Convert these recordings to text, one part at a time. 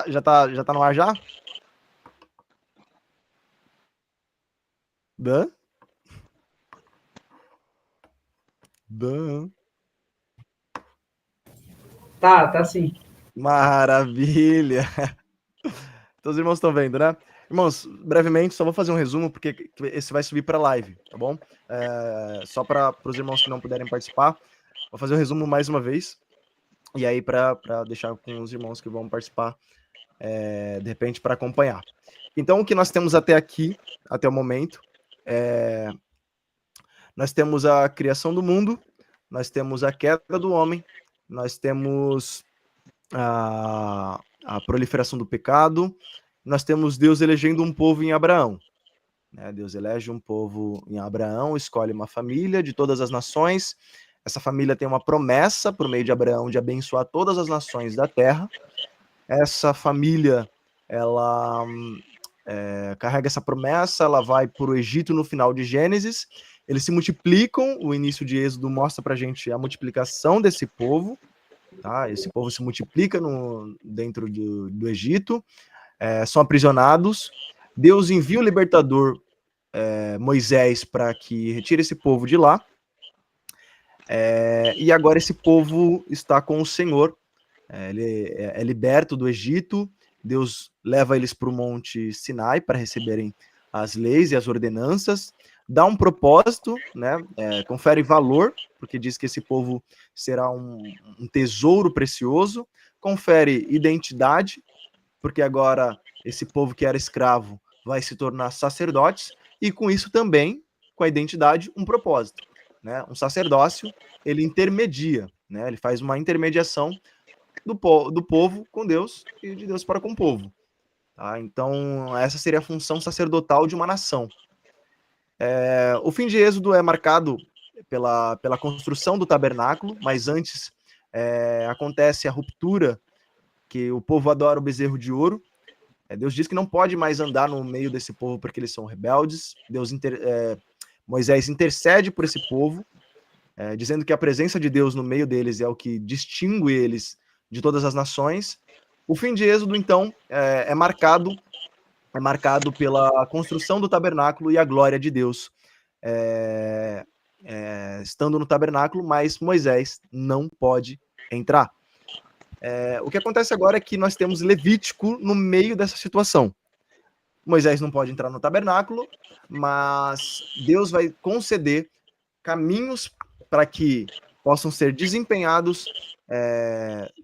Já tá no ar já? Dan? Dan. Tá sim. Maravilha! Todos os irmãos estão vendo, né? Irmãos, brevemente, só vou fazer um resumo, porque esse vai subir para live, tá bom? Só para os irmãos que não puderem participar, vou fazer o resumo mais uma vez, e aí para deixar com os irmãos que vão participar, de repente, para acompanhar. Então, o que nós temos até aqui, até o momento, nós temos a criação do mundo, nós temos a queda do homem, nós temos a proliferação do pecado, nós temos Deus elegendo um povo em Abraão. Deus elege um povo em Abraão, escolhe uma família de todas as nações. Essa família tem uma promessa por meio de Abraão de abençoar todas as nações da terra. Essa família, ela carrega essa promessa, ela vai para o Egito no final de Gênesis. Eles se multiplicam, o início de Êxodo mostra para a gente a multiplicação desse povo. Tá? Esse povo se multiplica dentro do Egito, são aprisionados. Deus envia o libertador Moisés para que retire esse povo de lá. E agora esse povo está com o Senhor. Ele é liberto do Egito. Deus leva eles para o Monte Sinai para receberem as leis e as ordenanças. Dá um propósito, né? Confere valor, porque diz que esse povo será um tesouro precioso. Confere identidade, porque agora esse povo que era escravo vai se tornar sacerdotes, e com isso também, com a identidade, um propósito. Né? Um sacerdócio, ele intermedia, né? Ele faz uma intermediação do povo com Deus e de Deus para com o povo. Tá? Então, essa seria a função sacerdotal de uma nação. O fim de Êxodo é marcado pela construção do tabernáculo, mas antes acontece a ruptura, que o povo adora o bezerro de ouro. Deus diz que não pode mais andar no meio desse povo porque eles são rebeldes. Moisés intercede por esse povo, dizendo que a presença de Deus no meio deles é o que distingue eles de todas as nações. O fim de Êxodo, então, é marcado pela construção do tabernáculo e a glória de Deus estando no tabernáculo, mas Moisés não pode entrar. O que acontece agora é que nós temos Levítico no meio dessa situação. Moisés não pode entrar no tabernáculo, mas Deus vai conceder caminhos para que possam ser desempenhados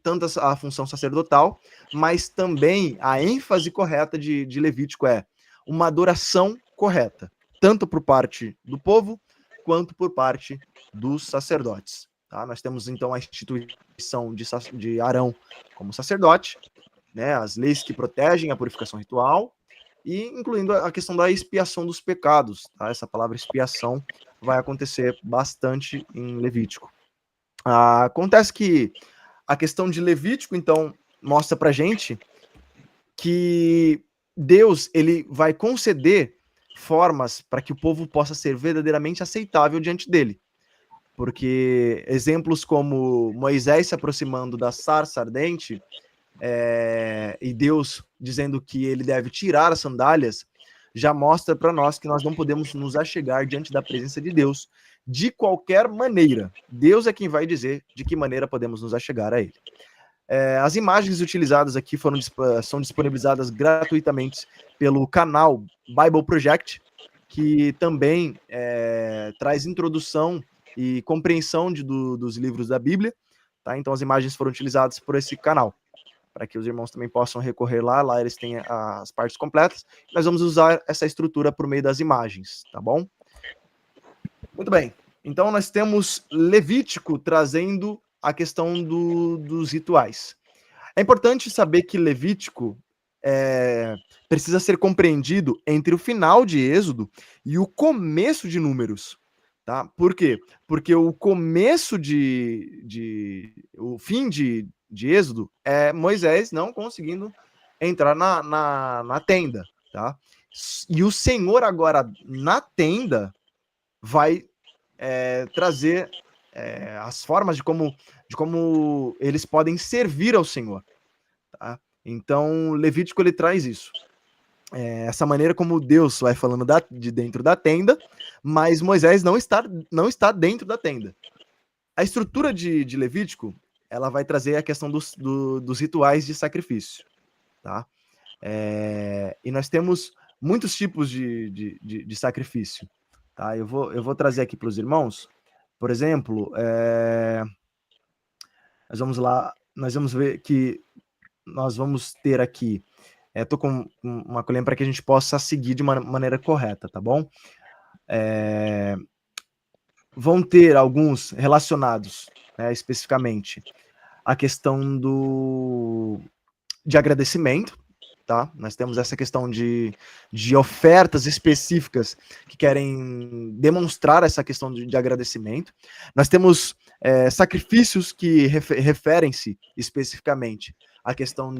tanto a função sacerdotal, mas também a ênfase correta de Levítico é uma adoração correta, tanto por parte do povo, quanto por parte dos sacerdotes. Tá? Nós temos, então, a instituição de Arão como sacerdote, né, as leis que protegem a purificação ritual, e incluindo a questão da expiação dos pecados. Tá? Essa palavra expiação vai acontecer bastante em Levítico. Acontece que a questão de Levítico, então, mostra pra gente que Deus ele vai conceder formas para que o povo possa ser verdadeiramente aceitável diante dele. Porque exemplos como Moisés se aproximando da sarça ardente e Deus dizendo que ele deve tirar as sandálias, já mostra para nós que nós não podemos nos achegar diante da presença de Deus de qualquer maneira. Deus é quem vai dizer de que maneira podemos nos achegar a ele. As imagens utilizadas aqui são disponibilizadas gratuitamente pelo canal Bible Project, que também traz introdução e compreensão dos livros da Bíblia. Tá? Então as imagens foram utilizadas por esse canal, para que os irmãos também possam recorrer lá eles têm as partes completas. Nós vamos usar essa estrutura por meio das imagens, tá bom? Muito bem. Então nós temos Levítico trazendo a questão dos rituais. É importante saber que Levítico precisa ser compreendido entre o final de Êxodo e o começo de Números. Tá? Por quê? Porque o começo o fim de Êxodo é Moisés não conseguindo entrar na tenda. Tá? E o Senhor agora na tenda vai trazer as formas de como eles podem servir ao Senhor. Tá? Então, Levítico ele traz isso. Essa maneira como Deus vai falando de dentro da tenda, mas Moisés não está dentro da tenda. A estrutura de Levítico, ela vai trazer a questão dos rituais de sacrifício, tá? E nós temos muitos tipos de sacrifício, tá? Eu vou trazer aqui para os irmãos, por exemplo, nós vamos ver que nós vamos ter aqui, tô com uma colher para que a gente possa seguir de uma maneira correta, tá bom? Vão ter alguns relacionados, né, especificamente, a questão de agradecimento, tá? Nós temos essa questão de ofertas específicas que querem demonstrar essa questão de agradecimento. Nós temos sacrifícios que referem-se especificamente à questão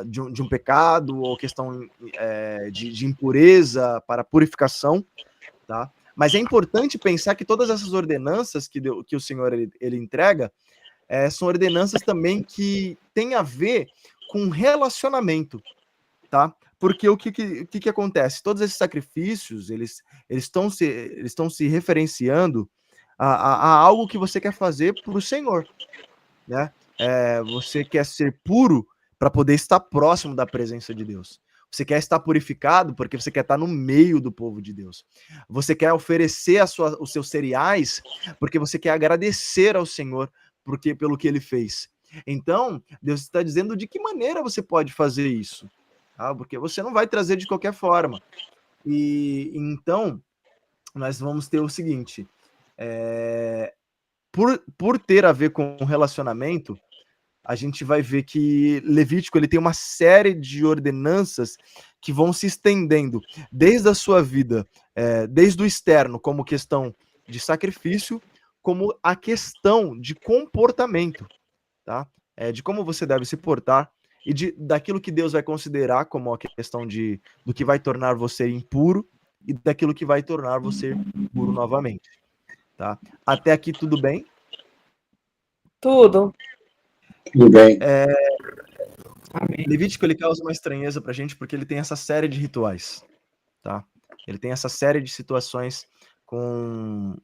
de um pecado ou questão de impureza para purificação, tá? Mas é importante pensar que todas essas ordenanças que o Senhor ele entrega são ordenanças também que têm a ver com relacionamento, tá? Porque o que acontece? Todos esses sacrifícios, eles estão se referenciando a algo que você quer fazer para o Senhor, né? Você quer ser puro para poder estar próximo da presença de Deus. Você quer estar purificado porque você quer estar no meio do povo de Deus. Você quer oferecer os seus cereais porque você quer agradecer ao Senhor pelo que ele fez. Então, Deus está dizendo de que maneira você pode fazer isso. Tá? Porque você não vai trazer de qualquer forma. E então, nós vamos ter o seguinte. Por ter a ver com relacionamento, a gente vai ver que Levítico ele tem uma série de ordenanças que vão se estendendo desde a sua vida, desde o externo, como questão de sacrifício, como a questão de comportamento, tá? De como você deve se portar e daquilo que Deus vai considerar como a questão do que vai tornar você impuro e daquilo que vai tornar você puro novamente, tá? Até aqui tudo bem? Tudo. Tudo bem. Levítico ele causa uma estranheza pra gente porque ele tem essa série de rituais, tá? Ele tem essa série de situações com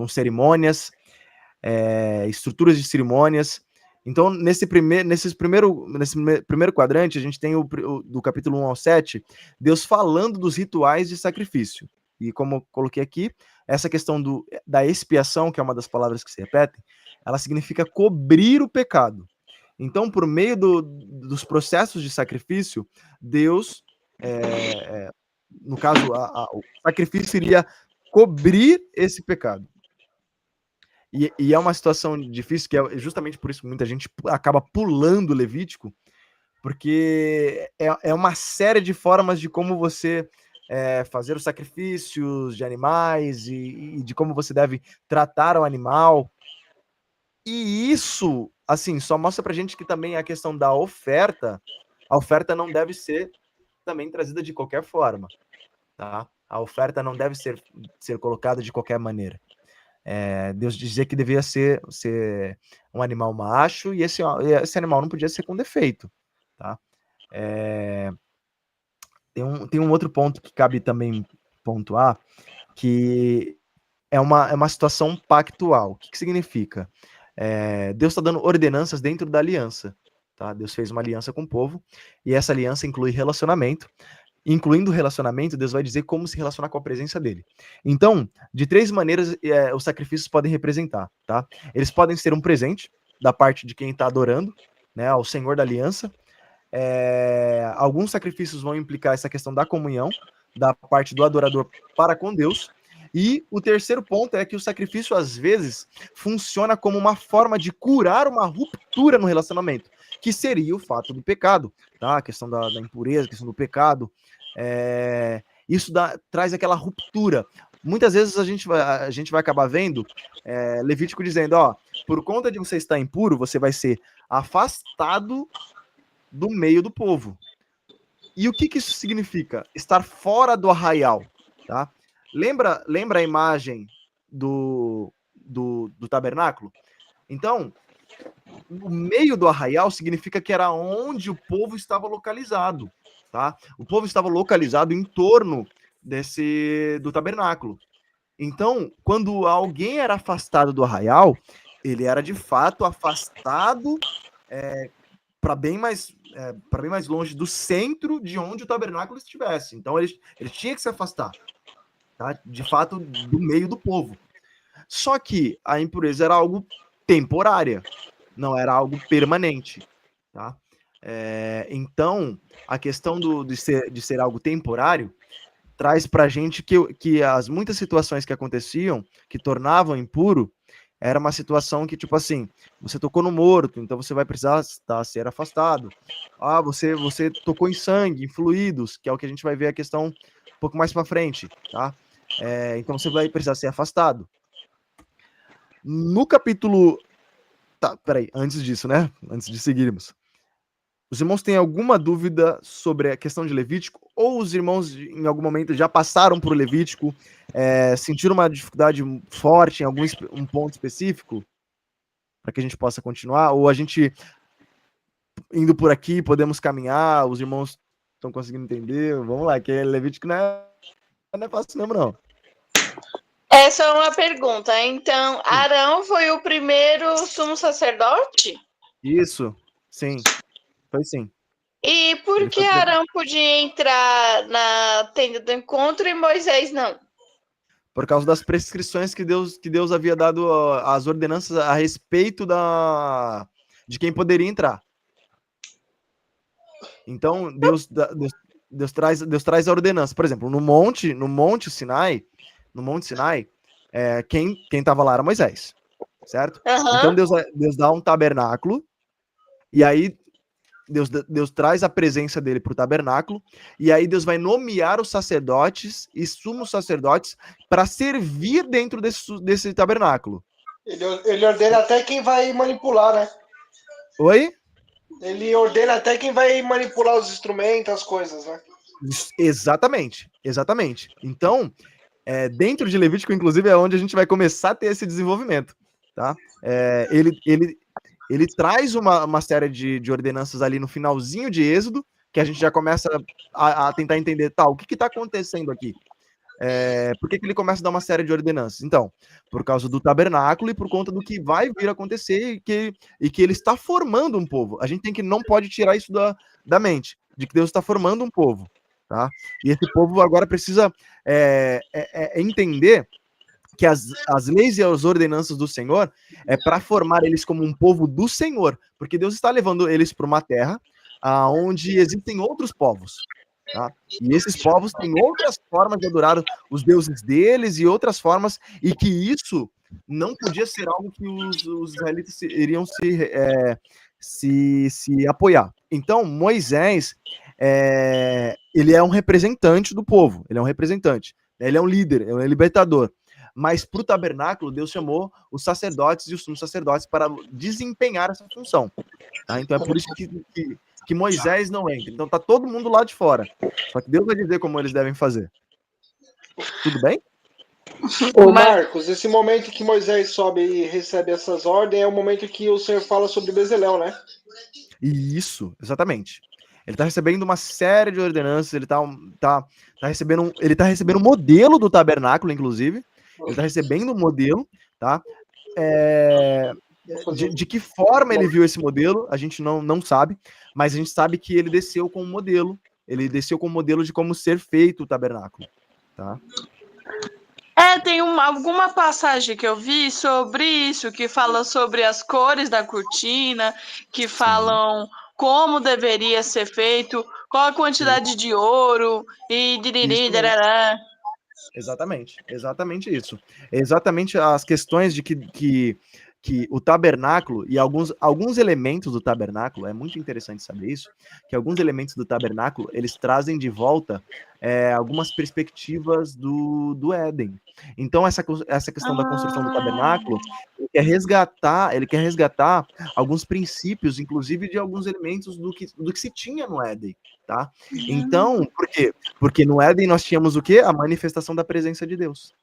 cerimônias, estruturas de cerimônias. Então, nesse primeiro quadrante, a gente tem do capítulo 1 ao 7, Deus falando dos rituais de sacrifício. E como eu coloquei aqui, essa questão da expiação, que é uma das palavras que se repetem, ela significa cobrir o pecado. Então, por meio dos processos de sacrifício, Deus, no caso, o sacrifício iria cobrir esse pecado. E é uma situação difícil, que é justamente por isso que muita gente acaba pulando o Levítico, porque é uma série de formas de como você fazer os sacrifícios de animais e de como você deve tratar o animal. E isso, assim, só mostra pra gente que também a questão da oferta, a oferta não deve ser também trazida de qualquer forma, tá? A oferta não deve ser colocada de qualquer maneira. Deus dizia que devia ser um animal macho e esse animal não podia ser com defeito, tá? Tem um outro ponto que cabe também pontuar, que é uma situação pactual. O que significa? Deus está dando ordenanças dentro da aliança, tá? Deus fez uma aliança com o povo e essa aliança inclui relacionamento. Incluindo o relacionamento, Deus vai dizer como se relacionar com a presença dele. Então, de 3 maneiras, os sacrifícios podem representar, tá? Eles podem ser um presente da parte de quem está adorando, né, ao Senhor da aliança. Alguns sacrifícios vão implicar essa questão da comunhão, da parte do adorador para com Deus. E o terceiro ponto é que o sacrifício, às vezes, funciona como uma forma de curar uma ruptura no relacionamento, que seria o fato do pecado, tá? A questão da impureza, a questão do pecado. Isso traz aquela ruptura. Muitas vezes a gente vai acabar vendo Levítico dizendo, por conta de você estar impuro, você vai ser afastado do meio do povo. E o que isso significa? Estar fora do arraial, tá? Lembra a imagem do tabernáculo? Então, o meio do arraial significa que era onde o povo estava localizado, tá? O povo estava localizado em torno do tabernáculo. Então, quando alguém era afastado do arraial, ele era de fato afastado para bem mais longe do centro de onde o tabernáculo estivesse. Então, ele tinha que se afastar, tá? De fato, do meio do povo. Só que a impureza era algo temporária, não era algo permanente, tá? Então, a questão de ser algo temporário traz para a gente que as muitas situações que aconteciam, que tornavam impuro, era uma situação que, tipo assim, você tocou no morto, então você vai precisar ser afastado. Ah, você tocou em sangue, em fluidos, que é o que a gente vai ver a questão um pouco mais para frente, tá? Então você vai precisar ser afastado. No capítulo... Tá, peraí, antes disso, né? Antes de seguirmos. Os irmãos têm alguma dúvida sobre a questão de Levítico? Ou os irmãos, em algum momento, já passaram por Levítico, sentiram uma dificuldade forte em um ponto específico? Para que a gente possa continuar? Ou a gente, indo por aqui, podemos caminhar? Os irmãos estão conseguindo entender? Vamos lá, que Levítico não é fácil mesmo, não. Essa é uma pergunta. Então, Arão foi o primeiro sumo sacerdote? Isso, sim. Foi sim. E por que Arão podia entrar na tenda do encontro e Moisés não? Por causa das prescrições que Deus havia dado, as ordenanças a respeito de quem poderia entrar. Então, Deus traz a ordenança. Por exemplo, no Monte Sinai, quem estava lá era Moisés, certo? Então, Deus dá um tabernáculo, e aí Deus traz a presença dele para o tabernáculo, e aí Deus vai nomear os sacerdotes e sumos sacerdotes para servir dentro desse tabernáculo. Ele ordena até quem vai manipular, né? Oi? Ele ordena até quem vai manipular os instrumentos, as coisas, né? Exatamente. Então, dentro de Levítico, inclusive, é onde a gente vai começar a ter esse desenvolvimento, tá? Ele traz uma série de ordenanças ali no finalzinho de Êxodo, que a gente já começa a tentar entender, o que está acontecendo aqui? Por que ele começa a dar uma série de ordenanças? Então, por causa do tabernáculo e por conta do que vai vir a acontecer e que ele está formando um povo. A gente não pode tirar isso da mente, de que Deus está formando um povo, tá? E esse povo agora precisa entender que as leis e as ordenanças do Senhor é para formar eles como um povo do Senhor, porque Deus está levando eles para uma terra onde existem outros povos, tá? E esses povos têm outras formas de adorar os deuses deles e outras formas, e que isso não podia ser algo que os israelitas iriam se apoiar. Então, Moisés, ele é um representante do povo, ele é um líder, ele é um libertador. Mas para o tabernáculo, Deus chamou os sacerdotes e os sumos sacerdotes para desempenhar essa função. Tá? Então é por isso que Moisés não entra. Então tá todo mundo lá de fora. Só que Deus vai dizer como eles devem fazer. Tudo bem? Ô Marcos, esse momento que Moisés sobe e recebe essas ordens é o momento que o Senhor fala sobre Bezalel, né? Isso, exatamente. Ele está recebendo uma série de ordenanças, ele tá recebendo um modelo do tabernáculo, inclusive. Ele está recebendo um modelo, tá? De que forma ele viu esse modelo, a gente não sabe, mas a gente sabe que ele desceu com um modelo. Ele desceu com um modelo de como ser feito o tabernáculo, tá? Tem alguma passagem que eu vi sobre isso, que fala sobre as cores da cortina, que falam como deveria ser feito, qual a quantidade de ouro, e diriri, darará. Exatamente isso. Exatamente as questões de que o tabernáculo e alguns elementos do tabernáculo, é muito interessante saber isso, que alguns elementos do tabernáculo, eles trazem de volta algumas perspectivas do Éden. Então, essa questão da construção do tabernáculo, ele quer resgatar alguns princípios, inclusive de alguns elementos do que se tinha no Éden, tá? Então, por quê? Porque no Éden nós tínhamos o quê? A manifestação da presença de Deus.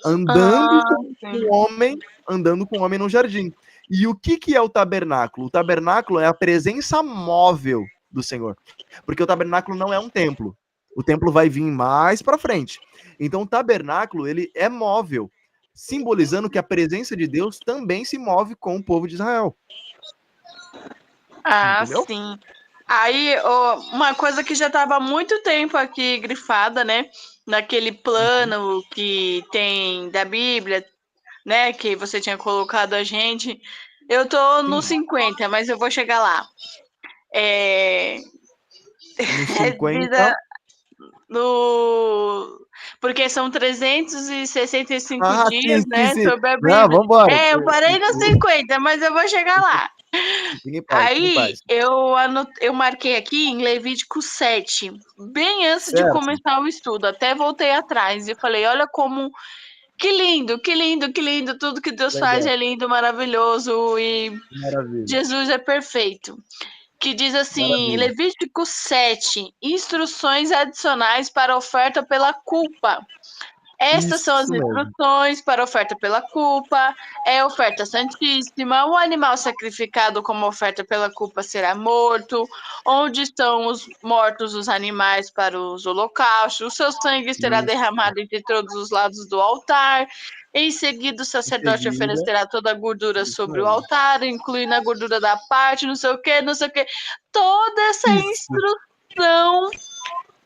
Andando com o homem no jardim. E o que é o tabernáculo? O tabernáculo é a presença móvel do Senhor. Porque o tabernáculo não é um templo. O templo vai vir mais para frente. Então o tabernáculo, ele é móvel, simbolizando que a presença de Deus também se move com o povo de Israel. Ah, Entendeu? sim. Aí, uma coisa que já estava há muito tempo aqui grifada, né? Naquele plano que tem da Bíblia, né? Que você tinha colocado a gente. Eu tô no 50, mas eu vou chegar lá. No É 50. Porque são 365 Ah, dias, né? sim. Sobre a Não, Bíblia. vambora. Eu parei no 50, mas eu vou chegar lá. Fique em paz, fique em Aí paz. eu marquei aqui em Levítico 7, bem antes de Certo. começar o estudo. Até voltei atrás e falei: olha como. Que lindo, que lindo, que lindo. Tudo que Deus faz Legal. é lindo, maravilhoso e Maravilha. Jesus é perfeito. Que diz assim, Maravilha. Levítico 7, instruções adicionais para oferta pela culpa. Estas são as Isso mesmo. instruções para oferta pela culpa, é oferta santíssima, o animal sacrificado como oferta pela culpa será morto, onde estão os mortos os animais para os holocaustos, o seu sangue será Isso. derramado entre todos os lados do altar, em seguida o Em sacerdote seguida, oferecerá toda a gordura isso sobre o mesmo. altar, incluindo a gordura da parte, não sei o que, toda essa Isso. instrução.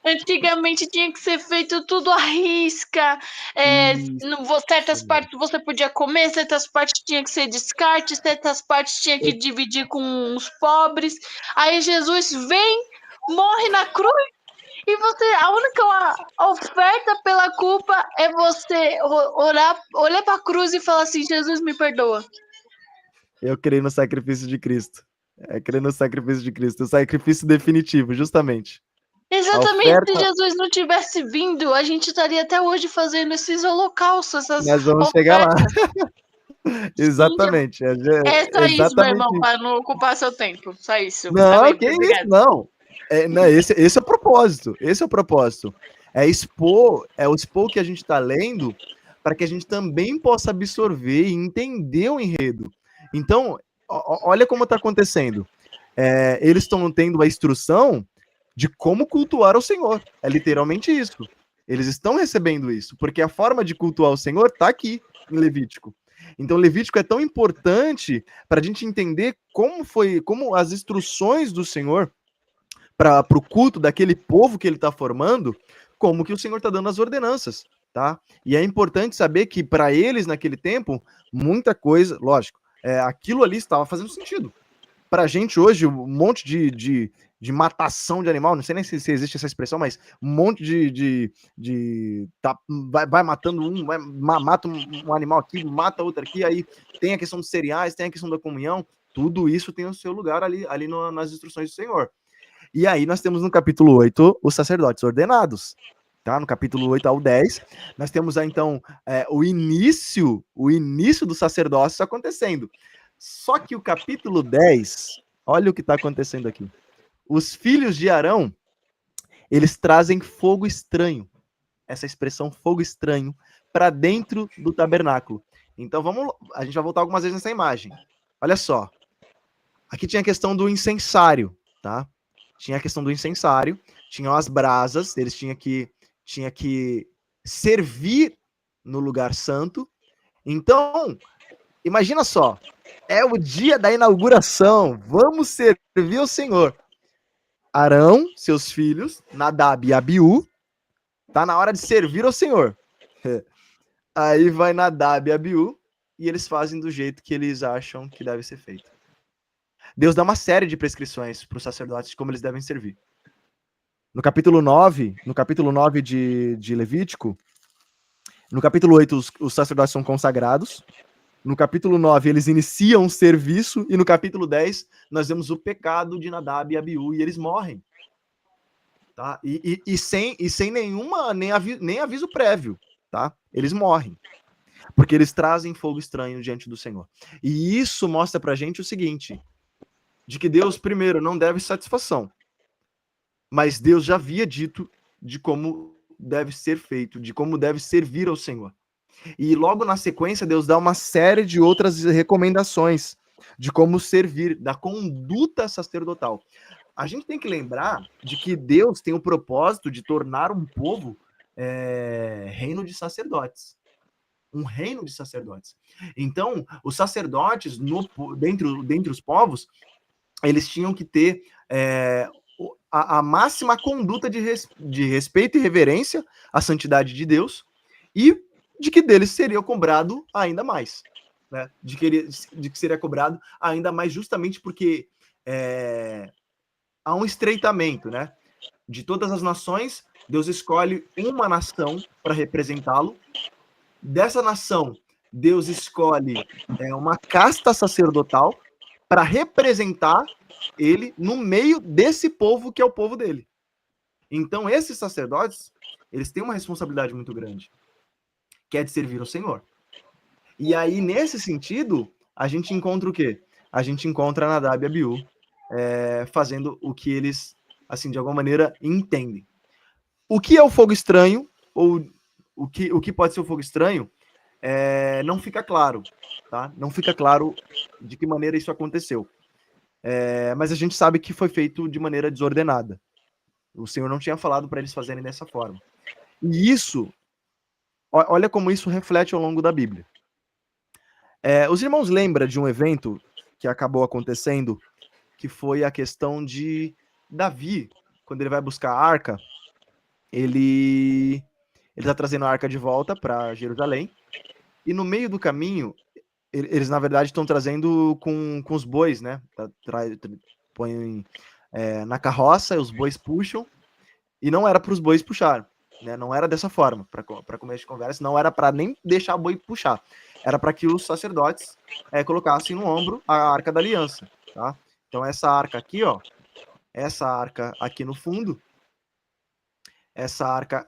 Antigamente tinha que ser feito tudo à risca. Certas Mesmo. partes você podia comer, certas partes tinha que ser descarte, certas partes tinha que dividir com os pobres. Aí Jesus vem, morre na cruz e a única oferta pela culpa é você orar, olhar para a cruz e falar assim: Jesus, me perdoa. Eu creio no sacrifício de Cristo. Creio no sacrifício de Cristo. O sacrifício definitivo, justamente. Exatamente, se Jesus não tivesse vindo, a gente estaria até hoje fazendo esses holocaustos, essas Nós vamos chegar lá. Exatamente. É só isso, meu irmão, Exatamente. para não ocupar seu tempo. Só isso. Não, Amém. que isso, Obrigada. não. Não, esse é o propósito. Esse é o propósito. Expor o que a gente está lendo para que a gente também possa absorver e entender o enredo. Então, olha como está acontecendo. Eles estão tendo a instrução de como cultuar o Senhor. É literalmente isso. Eles estão recebendo isso, porque a forma de cultuar o Senhor está aqui em Levítico. Então, Levítico é tão importante para a gente entender como as instruções do Senhor para o culto daquele povo que ele está formando, como que o Senhor está dando as ordenanças, tá? E é importante saber que para eles naquele tempo, muita coisa, lógico, aquilo ali estava fazendo sentido. Para a gente hoje, um monte de matação de animal, não sei nem se existe essa expressão, mas um monte vai matando mata um animal aqui, mata outro aqui, aí tem a questão dos cereais, tem a questão da comunhão, tudo isso tem o seu lugar ali nas instruções do Senhor. E aí nós temos no capítulo 8 os sacerdotes ordenados, tá? No capítulo 8 ao 10, nós temos então o início do sacerdócio acontecendo. Só que o capítulo 10, olha o que está acontecendo aqui. Os filhos de Arão, eles trazem fogo estranho, essa expressão fogo estranho, para dentro do tabernáculo. Então a gente vai voltar algumas vezes nessa imagem. Olha só. Aqui tinha a questão do incensário, tá? Tinha a questão do incensário, tinham as brasas, eles tinham que servir no lugar santo. Então, imagina só, é o dia da inauguração, vamos servir ao Senhor. Arão, seus filhos, Nadab e Abiú, tá na hora de servir ao Senhor. Aí vai Nadab e Abiú, e eles fazem do jeito que eles acham que deve ser feito. Deus dá uma série de prescrições para os sacerdotes de como eles devem servir. No capítulo 9 de Levítico, no capítulo 8 os sacerdotes são consagrados, no capítulo 9 eles iniciam um serviço, e no capítulo 10 nós vemos o pecado de Nadab e Abiú, e eles morrem. Tá? E sem nem aviso prévio, tá? Eles morrem. Porque eles trazem fogo estranho diante do Senhor. E isso mostra pra gente o seguinte, de que Deus, primeiro, não deve satisfação, mas Deus já havia dito de como deve ser feito, de como deve servir ao Senhor. E logo na sequência, Deus dá uma série de outras recomendações de como servir, da conduta sacerdotal. A gente tem que lembrar de que Deus tem o propósito de tornar um povo reino de sacerdotes. Um reino de sacerdotes. Então, os sacerdotes, dentre os povos, eles tinham que ter a máxima conduta de respeito e reverência à santidade de Deus e de que deles seria cobrado ainda mais. Né? De que seria cobrado ainda mais justamente porque há um estreitamento, né? De todas as nações, Deus escolhe uma nação para representá-lo. Dessa nação, Deus escolhe uma casta sacerdotal para representar ele no meio desse povo que é o povo dele. Então, esses sacerdotes, eles têm uma responsabilidade muito grande, que é de servir ao Senhor. E aí, nesse sentido, a gente encontra o quê? A gente encontra Nadab e Abiú fazendo o que eles, assim, de alguma maneira, entendem. O que é o fogo estranho, ou o que pode ser o fogo estranho, não fica claro, tá? Não fica claro de que maneira isso aconteceu. Mas a gente sabe que foi feito de maneira desordenada. O Senhor não tinha falado para eles fazerem dessa forma. E isso, olha como isso reflete ao longo da Bíblia. Os irmãos lembram de um evento que acabou acontecendo, que foi a questão de Davi, quando ele vai buscar a arca, ele está trazendo a arca de volta para Jerusalém, e no meio do caminho, eles na verdade estão trazendo com os bois, né? Põem na carroça, os bois puxam, e não era para os bois puxar, né? Não era dessa forma, para começo de conversa, não era para nem deixar o boi puxar, era para que os sacerdotes colocassem no ombro a arca da aliança, tá? Então essa arca aqui, ó, essa arca aqui no fundo, essa arca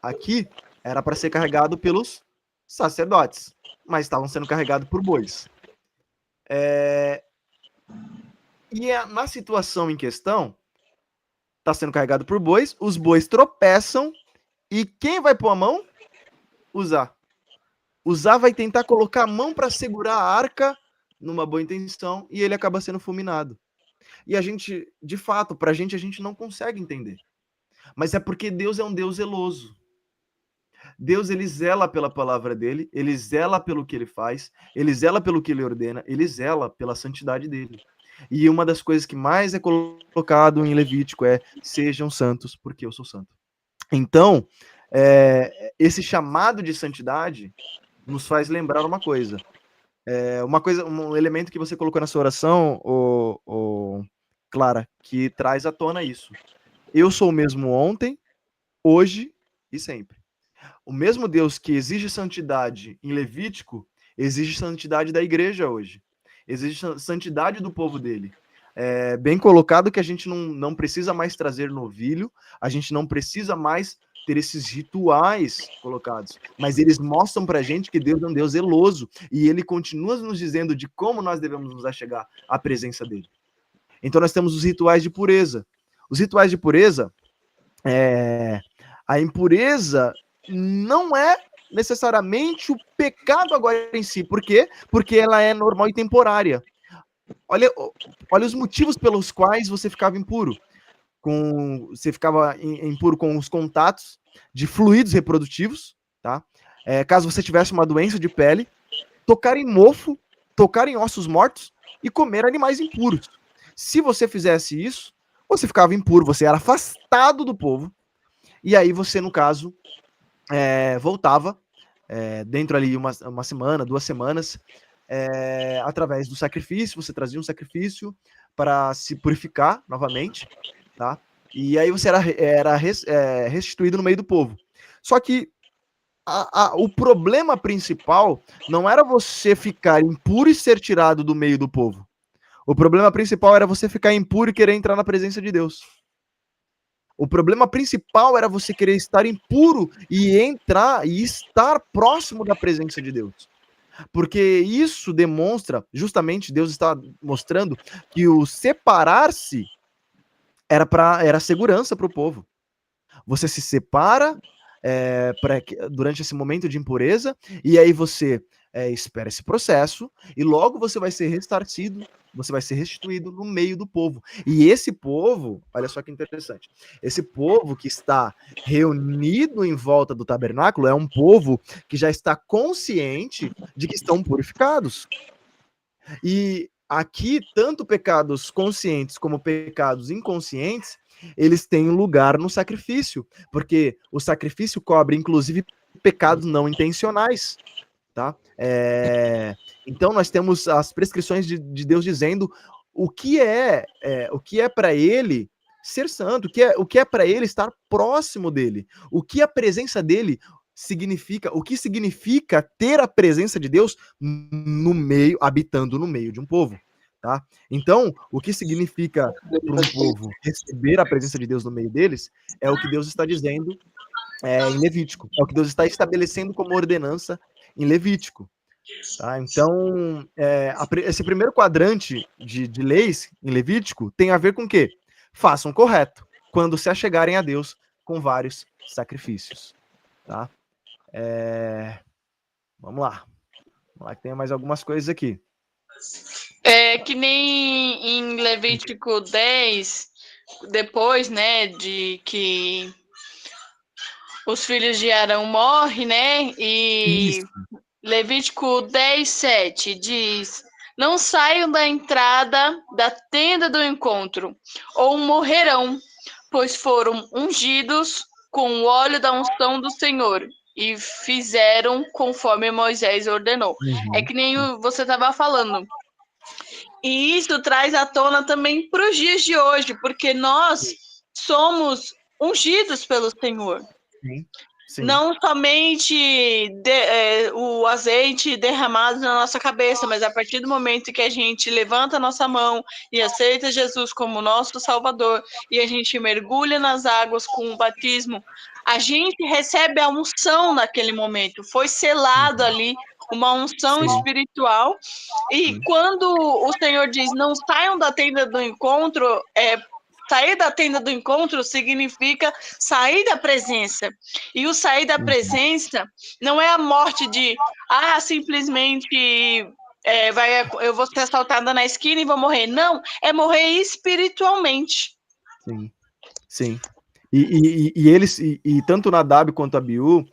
aqui era para ser carregado pelos sacerdotes, mas estavam sendo carregados por bois. E na situação em questão, está sendo carregado por bois, os bois tropeçam, e quem vai pôr a mão? Uzá. Uzá vai tentar colocar a mão para segurar a arca numa boa intenção, e ele acaba sendo fulminado. E a gente, de fato, a gente não consegue entender. Mas é porque Deus é um Deus zeloso. Deus, ele zela pela palavra dele, ele zela pelo que ele faz, ele zela pelo que ele ordena, ele zela pela santidade dele. E uma das coisas que mais é colocado em Levítico é: sejam santos, porque eu sou santo. Então, esse chamado de santidade nos faz lembrar uma coisa. Um elemento que você colocou na sua oração, Clara, que traz à tona isso. Eu sou o mesmo ontem, hoje e sempre. O mesmo Deus que exige santidade em Levítico, exige santidade da igreja hoje. Exige santidade do povo dele. Bem colocado que a gente não precisa mais trazer novilho, a gente não precisa mais ter esses rituais colocados, mas eles mostram pra gente que Deus é um Deus zeloso, e ele continua nos dizendo de como nós devemos nos achegar à presença dele. Então nós temos os rituais de pureza. Os rituais de pureza, a impureza não é necessariamente o pecado agora em si. Por quê? Porque ela é normal e temporária. Olha os motivos pelos quais você ficava impuro. Você ficava impuro com os contatos de fluidos reprodutivos, tá? Caso você tivesse uma doença de pele, tocar em mofo, tocar em ossos mortos e comer animais impuros. Se você fizesse isso, você ficava impuro, você era afastado do povo, e aí você, no caso, voltava dentro ali uma semana, 2 semanas, através do sacrifício, você trazia um sacrifício para se purificar novamente, tá? E aí você era restituído no meio do povo. Só que o problema principal não era você ficar impuro e ser tirado do meio do povo. O problema principal era você ficar impuro e querer entrar na presença de Deus. O problema principal era você querer estar impuro e entrar e estar próximo da presença de Deus. Porque isso demonstra, justamente, Deus está mostrando que o separar-se era segurança para o povo. Você se separa, durante esse momento de impureza, e aí você espera esse processo, e logo você vai ser ressarcido, você vai ser restituído no meio do povo. E esse povo, olha só que interessante, esse povo que está reunido em volta do tabernáculo é um povo que já está consciente de que estão purificados. E aqui, tanto pecados conscientes como pecados inconscientes, eles têm lugar no sacrifício, porque o sacrifício cobre, inclusive, pecados não intencionais, tá? Então, nós temos as prescrições de Deus dizendo o que é para ele ser santo, o que é para ele estar próximo dele, o que a presença dele significa, o que significa ter a presença de Deus no meio, habitando no meio de um povo, tá? Então, o que significa para um povo receber a presença de Deus no meio deles é o que Deus está dizendo em Levítico, é o que Deus está estabelecendo como ordenança em Levítico. Tá? Então, esse primeiro quadrante de leis em Levítico tem a ver com o quê? Façam correto quando se achegarem a Deus com vários sacrifícios. Tá? Vamos lá que tem mais algumas coisas aqui. Que nem em Levítico 10, depois, né, de que os filhos de Arão morrem, né, e isso. Levítico 10, 7 diz: não saiam da entrada da tenda do encontro, ou morrerão, pois foram ungidos com o óleo da unção do Senhor, e fizeram conforme Moisés ordenou. Uhum. É que nem você estava falando. E isso traz à tona também para os dias de hoje, porque nós somos ungidos pelo Senhor. Sim. Sim. Não somente o azeite derramado na nossa cabeça, mas a partir do momento que a gente levanta a nossa mão e aceita Jesus como nosso Salvador, e a gente mergulha nas águas com o batismo, a gente recebe a unção naquele momento. Foi selado ali uma unção espiritual. E quando o Senhor diz, não saiam da tenda do encontro, sair da tenda do encontro significa sair da presença. E o sair da presença não é a morte de, simplesmente eu vou ser assaltada na esquina e vou morrer. Não, é morrer espiritualmente. Sim, sim. E eles, tanto Nadab quanto Abiú,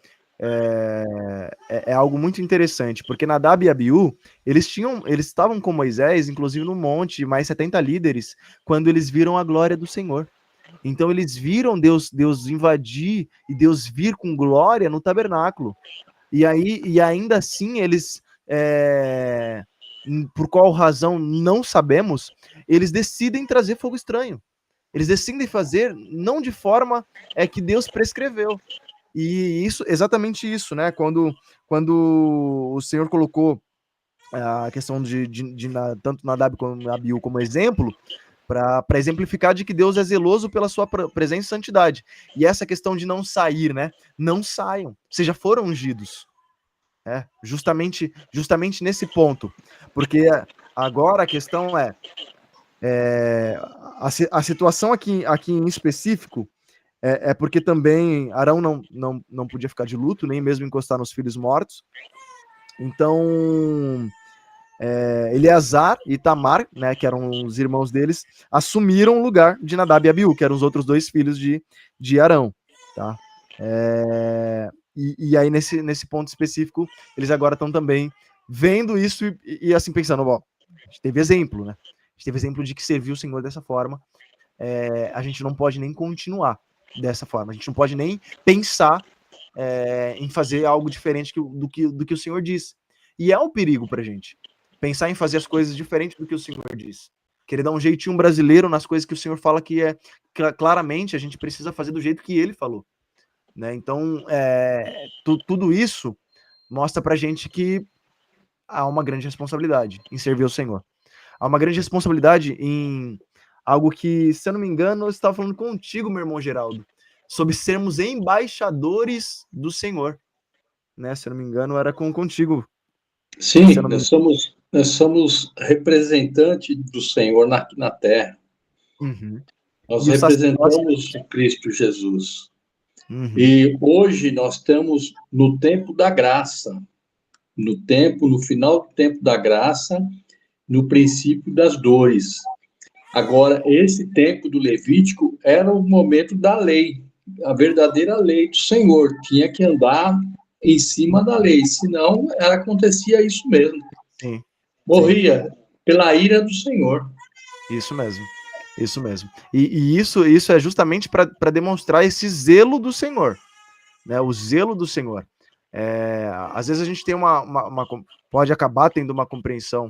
é algo muito interessante, porque Nadab e Abiú, eles estavam com Moisés, inclusive no monte, mais 70 líderes, quando eles viram a glória do Senhor. Então eles viram Deus invadir e Deus vir com glória no tabernáculo. E ainda assim eles, por qual razão não sabemos, eles decidem trazer fogo estranho. Eles decidem fazer não de forma que Deus prescreveu. E exatamente isso, né? Quando o Senhor colocou a questão de tanto Nadab como Abiú como exemplo, para exemplificar de que Deus é zeloso pela sua presença e santidade. E essa questão de não sair, né? Não saiam, vocês já foram ungidos. Justamente nesse ponto. Porque agora a questão a situação aqui em específico porque também Arão não podia ficar de luto, nem mesmo encostar nos filhos mortos. Então, Eleazar e Tamar, né, que eram os irmãos deles, assumiram o lugar de Nadab e Abiú, que eram os outros dois filhos de Arão. Tá? E aí, nesse ponto específico, eles agora estão também vendo isso e assim pensando, a gente teve exemplo, né? A gente teve exemplo de que serviu o Senhor dessa forma, a gente não pode nem continuar dessa forma, a gente não pode nem pensar em fazer algo diferente do que o Senhor diz. E é um perigo pra gente, pensar em fazer as coisas diferentes do que o Senhor diz. Querer dar um jeitinho brasileiro nas coisas que o Senhor fala que claramente a gente precisa fazer do jeito que ele falou. Né? Então, tudo isso mostra pra gente que há uma grande responsabilidade em servir ao Senhor. Há uma grande responsabilidade em algo que, se eu não me engano, eu estava falando contigo, meu irmão Geraldo, sobre sermos embaixadores do Senhor. Né? Se eu não me engano, era contigo. Sim, nós somos representantes do Senhor na Terra. Uhum. Nós representamos o Cristo Jesus. E hoje nós estamos no tempo da graça, no final do tempo da graça, no princípio das dores. Agora, esse tempo do Levítico era o momento da lei, a verdadeira lei do Senhor. Tinha que andar em cima da lei, senão acontecia isso mesmo. Sim. Morria pela ira do Senhor. Isso mesmo. Isso mesmo. E isso é justamente para demonstrar esse zelo do Senhor, né? O zelo do Senhor. Às vezes a gente tem pode acabar tendo uma compreensão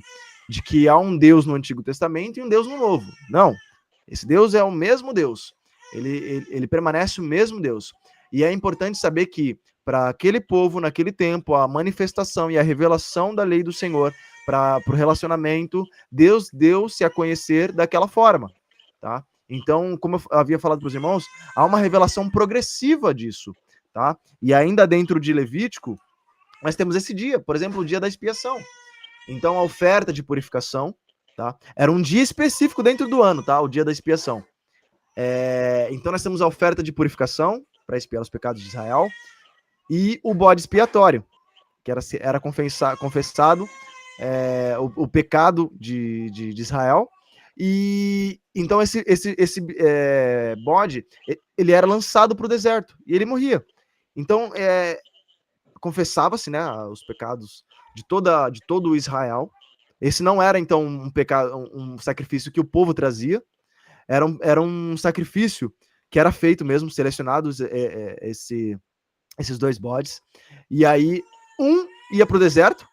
de que há um Deus no Antigo Testamento e um Deus no Novo. Não. Esse Deus é o mesmo Deus. Ele permanece o mesmo Deus. E é importante saber que para aquele povo, naquele tempo, a manifestação e a revelação da lei do Senhor para o relacionamento, Deus deu-se a conhecer daquela forma. Tá? Então, como eu havia falado para os irmãos, há uma revelação progressiva disso. Tá? E ainda dentro de Levítico, nós temos esse dia, por exemplo, o dia da expiação. Então, a oferta de purificação, tá? Era um dia específico dentro do ano, tá? O dia da expiação. Então, nós temos a oferta de purificação para expiar os pecados de Israel e o bode expiatório, que era confessado o pecado de Israel. E então esse bode, ele era lançado para o deserto e ele morria. Então confessava-se, né, os pecados de todo Israel. Esse não era então um sacrifício que o povo trazia, era um sacrifício que era feito mesmo, selecionados esses dois bodes. E aí um ia para o deserto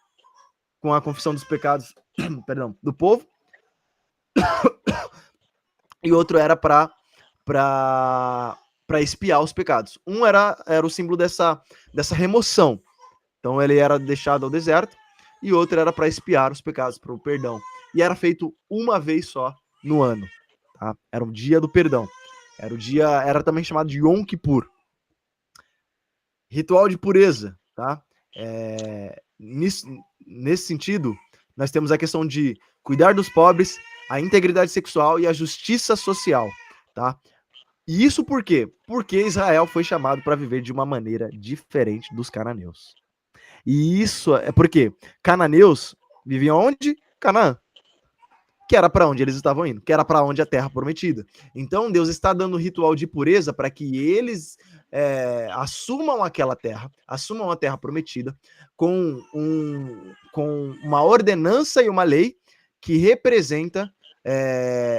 com a confissão dos pecados, perdão, do povo. E outro era para expiar os pecados. Um era o símbolo dessa remoção. Então ele era deixado ao deserto, e outro era para expiar os pecados, para o perdão. E era feito uma vez só no ano. Tá? Era o dia do perdão. Era também chamado de Yom Kippur. Ritual de pureza. Tá? Nesse sentido, nós temos a questão de cuidar dos pobres, a integridade sexual e a justiça social, tá? E isso por quê? Porque Israel foi chamado para viver de uma maneira diferente dos cananeus. E isso é porque cananeus viviam onde? Canaã. Que era para onde eles estavam indo, que era para onde a terra prometida. Então Deus está dando um ritual de pureza para que eles assumam aquela terra, assumam a terra prometida com uma ordenança e uma lei que representa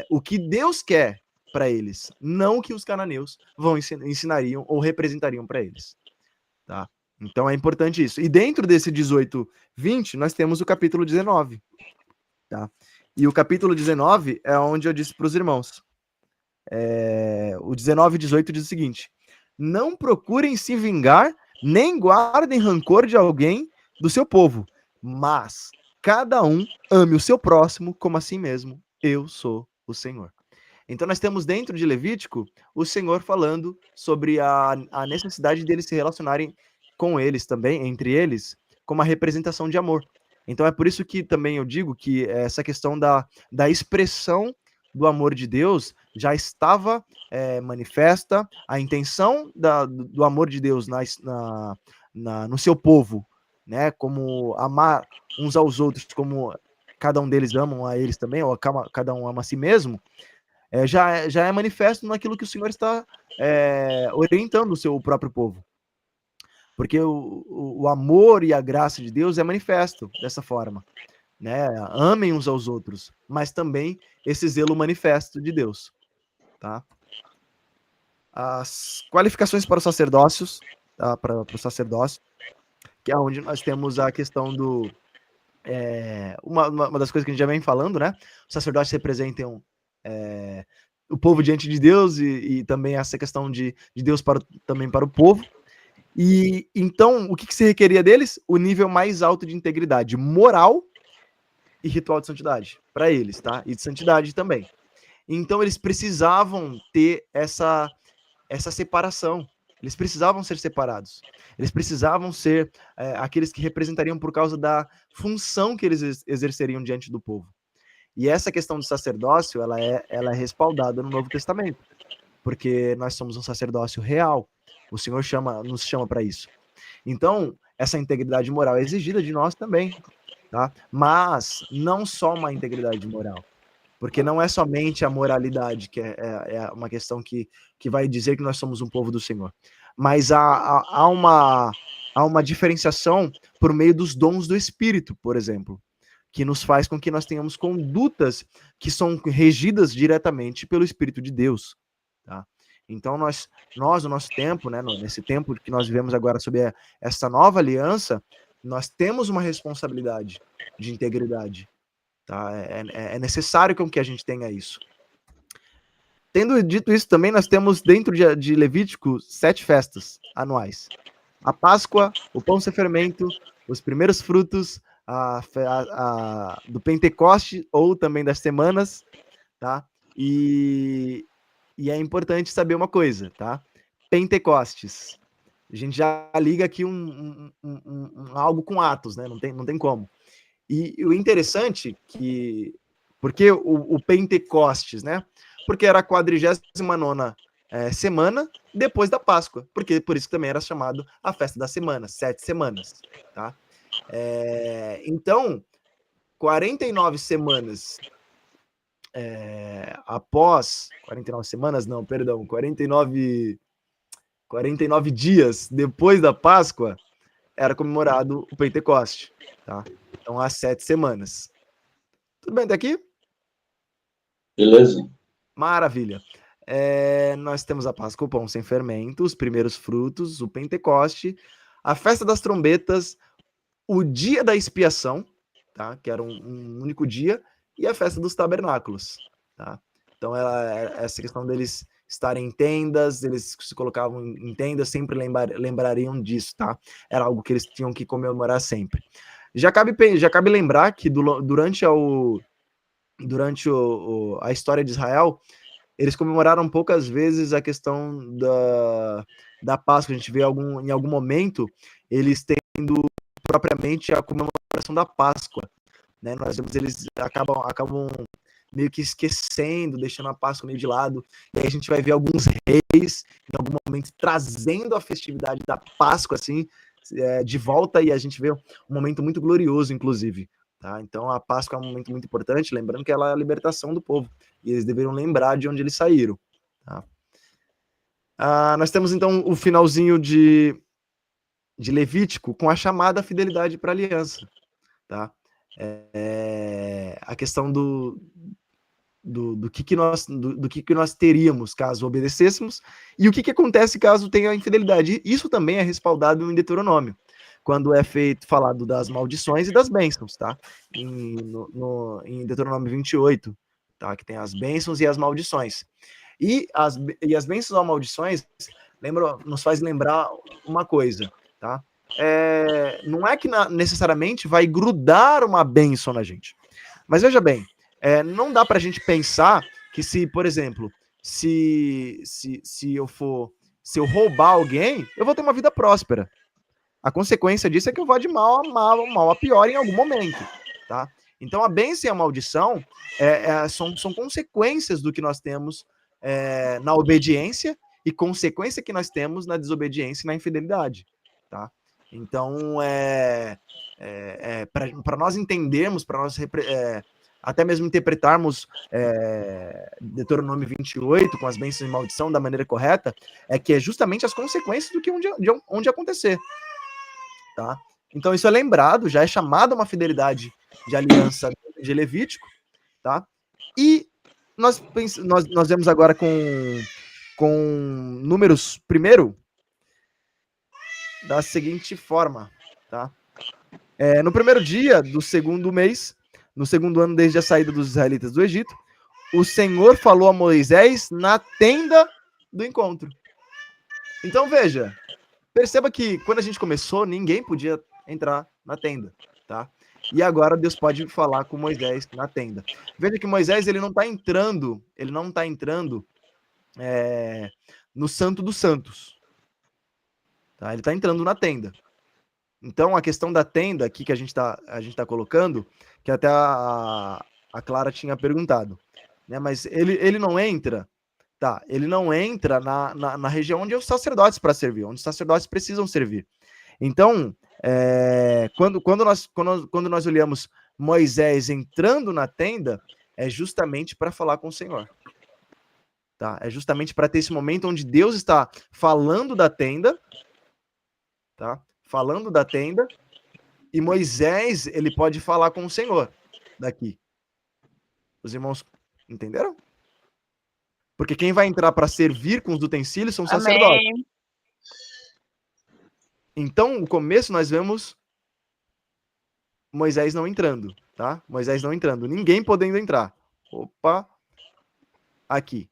o que Deus quer para eles, não o que os cananeus ensinariam ou representariam para eles. Tá? Então é importante isso. E dentro desse 18:20, nós temos o capítulo 19. Tá? E o capítulo 19 é onde eu disse para os irmãos. O 19:18 diz o seguinte: não procurem se vingar, nem guardem rancor de alguém do seu povo, mas cada um ame o seu próximo como a si mesmo. Eu sou o Senhor. Então nós temos dentro de Levítico o Senhor falando sobre a necessidade deles se relacionarem com eles também, entre eles, como uma representação de amor. Então é por isso que também eu digo que essa questão da expressão do amor de Deus já estava manifesta, a intenção do amor de Deus no seu povo, né, como amar uns aos outros, como cada um deles amam a eles também, ou cada um ama a si mesmo, já é manifesto naquilo que o Senhor está orientando o seu próprio povo. Porque o amor e a graça de Deus é manifesto dessa forma. Né? Amem uns aos outros, mas também esse zelo manifesto de Deus. Tá? As qualificações para os sacerdócios, tá? Para o sacerdócio, que é onde nós temos a questão do... uma das coisas que a gente já vem falando, né? Os sacerdotes representam o povo diante de Deus e também essa questão de Deus também para o povo. E então, o que se requeria deles? O nível mais alto de integridade moral e ritual de santidade para eles, tá? E de santidade também. Então, eles precisavam ter essa separação. Eles precisavam ser separados. Eles precisavam ser aqueles que representariam por causa da função que eles exerceriam diante do povo. E essa questão do sacerdócio, ela é respaldada no Novo Testamento, porque nós somos um sacerdócio real. O Senhor nos chama para isso. Então, essa integridade moral é exigida de nós também, tá? Mas não só uma integridade moral, porque não é somente a moralidade que é uma questão que vai dizer que nós somos um povo do Senhor, mas há uma diferenciação por meio dos dons do Espírito, por exemplo, que nos faz com que nós tenhamos condutas que são regidas diretamente pelo Espírito de Deus, tá? Então, nós no nosso tempo, né, nesse tempo que nós vivemos agora sob essa nova aliança, nós temos uma responsabilidade de integridade, tá? É necessário que a gente tenha isso. Tendo dito isso, também nós temos dentro de Levítico 7 festas anuais. A Páscoa, o pão sem fermento, os primeiros frutos, do Pentecoste ou também das semanas, tá? E é importante saber uma coisa, tá? Pentecostes. A gente já liga aqui algo com Atos, né? Não tem como. E o interessante porque o Pentecostes, né? Porque era a 49ª semana depois da Páscoa. Por isso que também era chamado a festa da semana, 7 semanas, tá? Então, 49 semanas após 49 semanas, não, perdão, 49 dias depois da Páscoa, era comemorado o Pentecoste, tá? Então, as 7 semanas. Tudo bem até aqui? Beleza. Maravilha. Nós temos a Páscoa, o pão sem fermento, os primeiros frutos, o Pentecoste, a festa das trombetas, o dia da expiação, tá? Que era um único dia, e a festa dos tabernáculos, tá? Então, essa questão deles estarem em tendas, eles se colocavam em tendas, sempre lembrariam disso, tá? Era algo que eles tinham que comemorar sempre. Já cabe lembrar que durante a história de Israel, eles comemoraram poucas vezes a questão da Páscoa. A gente vê em algum momento eles tendo propriamente a comemoração da Páscoa, né? Nós vemos eles acabam meio que esquecendo, deixando a Páscoa meio de lado, e aí a gente vai ver alguns reis em algum momento trazendo a festividade da Páscoa assim de volta, e a gente vê um momento muito glorioso, inclusive, tá? Então a Páscoa é um momento muito importante, lembrando que ela é a libertação do povo, e eles deveriam lembrar de onde eles saíram, tá? Nós temos então o finalzinho de Levítico com a chamada fidelidade para a aliança, tá? A questão do que nós teríamos caso obedecêssemos, e o que acontece caso tenha infidelidade. Isso também é respaldado em Deuteronômio, quando é falado das maldições e das bênçãos, tá? Em Deuteronômio 28, tá? Que tem as bênçãos e as maldições. E as bênçãos ou maldições nos faz lembrar uma coisa, tá? Não é que necessariamente vai grudar uma bênção na gente. Mas veja bem, não dá pra gente pensar que por exemplo, se eu roubar alguém, eu vou ter uma vida próspera. A consequência disso é que eu vou de mal a pior em algum momento, tá? Então a bênção e a maldição são consequências do que nós temos na obediência e consequência que nós temos na desobediência e na infidelidade, tá? Então, para nós entendermos, para nós até mesmo interpretarmos Deuteronômio 28 com as bênçãos e maldição da maneira correta, que é justamente as consequências do que onde acontecer, tá? Então isso é lembrado, já é chamado uma fidelidade de aliança de Levítico, tá? E nós vemos agora com Números primeiro da seguinte forma, tá? No primeiro dia do segundo mês, no segundo ano desde a saída dos israelitas do Egito, o Senhor falou a Moisés na tenda do encontro. Então veja, perceba que quando a gente começou, ninguém podia entrar na tenda, tá? E agora Deus pode falar com Moisés na tenda. Veja que Moisés ele não está entrando no Santo dos Santos, tá? Ele está entrando na tenda. Então a questão da tenda aqui que a gente tá colocando, que até a Clara tinha perguntado, né? Mas ele não entra Tá, ele não entra na região onde os sacerdotes para servir, onde os sacerdotes precisam servir. Então, quando nós olhamos Moisés entrando na tenda, é justamente para falar com o Senhor. Tá? É justamente para ter esse momento onde Deus está falando da tenda, tá? Falando da tenda, e Moisés, ele pode falar com o Senhor daqui. Os irmãos entenderam? Porque quem vai entrar para servir com os utensílios são os sacerdotes. Amém. Então, no começo nós vemos Moisés não entrando, tá? Moisés não entrando, ninguém podendo entrar. Opa, aqui.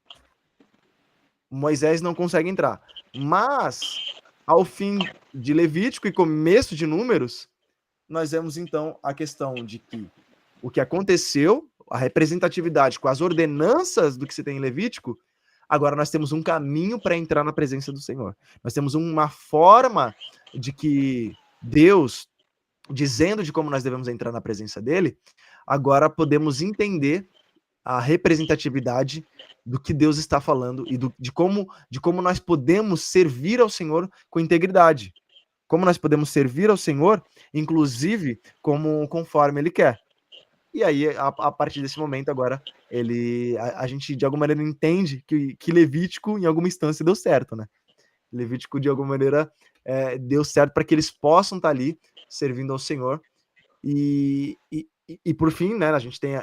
Moisés não consegue entrar. Mas, ao fim de Levítico e começo de Números, nós vemos então a questão de que o que aconteceu, a representatividade com as ordenanças do que se tem em Levítico, agora nós temos um caminho para entrar na presença do Senhor. Nós temos uma forma de que Deus, dizendo de como nós devemos entrar na presença dele, agora podemos entender a representatividade do que Deus está falando e de como nós podemos servir ao Senhor com integridade. Como nós podemos servir ao Senhor, inclusive, conforme Ele quer. E aí, a partir desse momento, agora, a gente, de alguma maneira, entende que Levítico, em alguma instância, deu certo, né? Levítico, de alguma maneira, deu certo para que eles possam estar ali, servindo ao Senhor. E por fim, né, a gente tem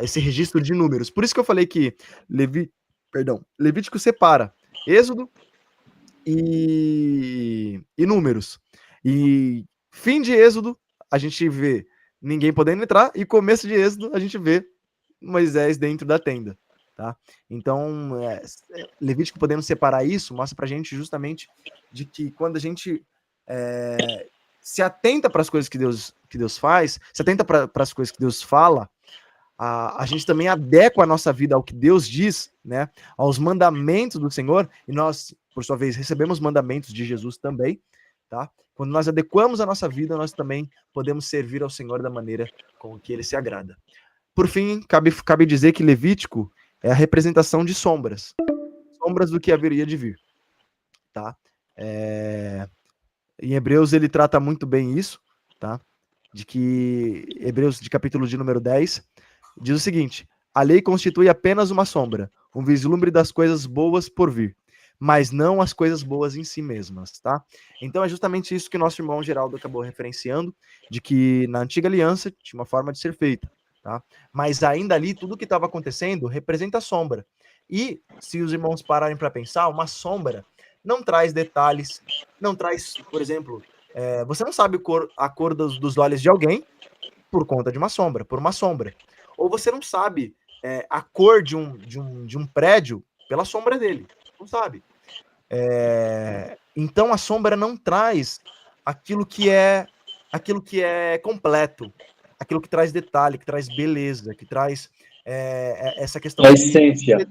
esse registro de números. Por isso que eu falei que Levítico separa Êxodo e Números. E fim de Êxodo, a gente vê ninguém podendo entrar, e começo de Êxodo, a gente vê Moisés dentro da tenda. Tá? Então, Levítico podendo separar isso, mostra pra gente justamente de que quando a gente se atenta para as coisas que Deus faz, se atenta para as coisas que Deus fala, a gente também adequa a nossa vida ao que Deus diz, né, aos mandamentos do Senhor, e nós, por sua vez, recebemos mandamentos de Jesus também, tá? Quando nós adequamos a nossa vida, nós também podemos servir ao Senhor da maneira com que Ele se agrada. Por fim, cabe dizer que Levítico é a representação de sombras do que haveria de vir, tá? Em Hebreus ele trata muito bem isso, tá? De que Hebreus, de capítulo de número 10, diz o seguinte: a lei constitui apenas uma sombra, um vislumbre das coisas boas por vir, mas não as coisas boas em si mesmas, tá? Então é justamente isso que nosso irmão Geraldo acabou referenciando, de que na antiga aliança tinha uma forma de ser feita, tá? Mas ainda ali, tudo que estava acontecendo representa sombra. E, se os irmãos pararem para pensar, uma sombra não traz detalhes, não traz, por exemplo, você não sabe a cor dos olhos de alguém por conta de uma sombra, por uma sombra. Ou você não sabe a cor de um prédio pela sombra dele. Não sabe. Então a sombra não traz aquilo que é completo, aquilo que traz detalhe, que traz beleza, que traz essa questão a essência.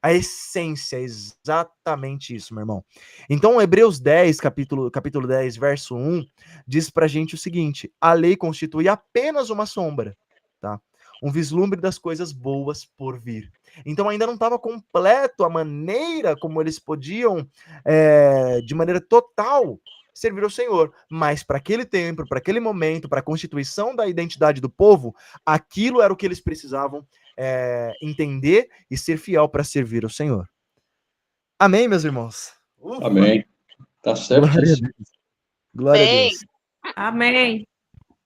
A essência, exatamente isso, meu irmão. Então, Hebreus 10, capítulo 10, verso 1, diz pra gente o seguinte: a lei constitui apenas uma sombra, tá? Um vislumbre das coisas boas por vir. Então, ainda não estava completo a maneira como eles podiam, de maneira total, servir ao Senhor. Mas para aquele tempo, para aquele momento, para a constituição da identidade do povo, aquilo era o que eles precisavam entender e ser fiel para servir ao Senhor. Amém, meus irmãos? Amém. Tá certo. Glória a Deus. Amém.